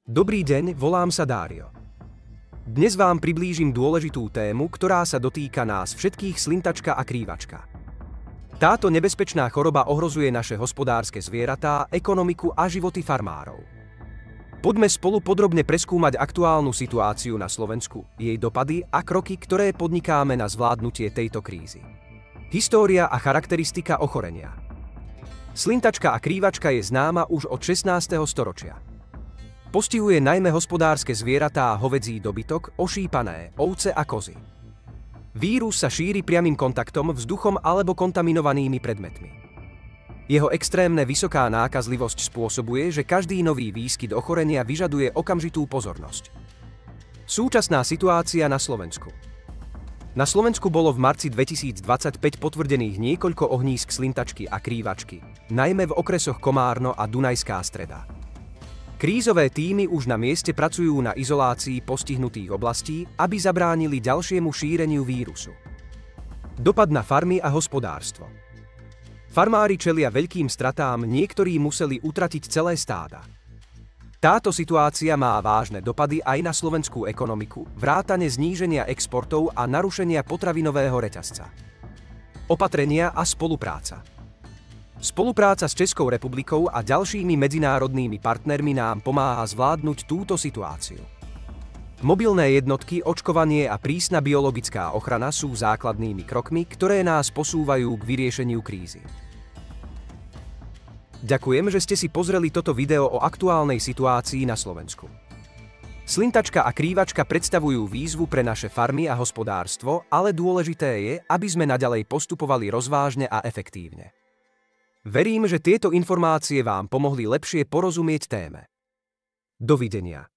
Dobrý deň, volám sa Dário. Dnes vám priblížim dôležitú tému, ktorá sa dotýka nás všetkých – slintačka a krývačka. Táto nebezpečná choroba ohrozuje naše hospodárske zvieratá, ekonomiku a životy farmárov. Poďme spolu podrobne preskúmať aktuálnu situáciu na Slovensku, jej dopady a kroky, ktoré podnikáme na zvládnutie tejto krízy. História a charakteristika ochorenia. Slintačka a krývačka je známa už od 16. storočia. Postihuje najmä hospodárske zvieratá a hovädzí dobytok, ošípané, ovce a kozy. Vírus sa šíri priamym kontaktom, vzduchom alebo kontaminovanými predmetmi. Jeho extrémne vysoká nákazlivosť spôsobuje, že každý nový výskyt ochorenia vyžaduje okamžitú pozornosť. Súčasná situácia na Slovensku. Na Slovensku bolo v marci 2025 potvrdených niekoľko ohnízk slintačky a krývačky, najmä v okresoch Komárno a Dunajská Streda. Krízové tímy už na mieste pracujú na izolácii postihnutých oblastí, aby zabránili ďalšiemu šíreniu vírusu. Dopad na farmy a hospodárstvo. Farmári čelia veľkým stratám, niektorí museli utratiť celé stáda. Táto situácia má vážne dopady aj na slovenskú ekonomiku, vrátane zníženia exportov a narušenia potravinového reťazca. Opatrenia a spolupráca. Spolupráca s Českou republikou a ďalšími medzinárodnými partnermi nám pomáha zvládnuť túto situáciu. Mobilné jednotky, očkovanie a prísna biologická ochrana sú základnými krokmi, ktoré nás posúvajú k vyriešeniu krízy. Ďakujem, že ste si pozreli toto video o aktuálnej situácii na Slovensku. Slintačka a krývačka predstavujú výzvu pre naše farmy a hospodárstvo, ale dôležité je, aby sme naďalej postupovali rozvážne a efektívne. Verím, že tieto informácie vám pomohli lepšie porozumieť téme. Dovidenia.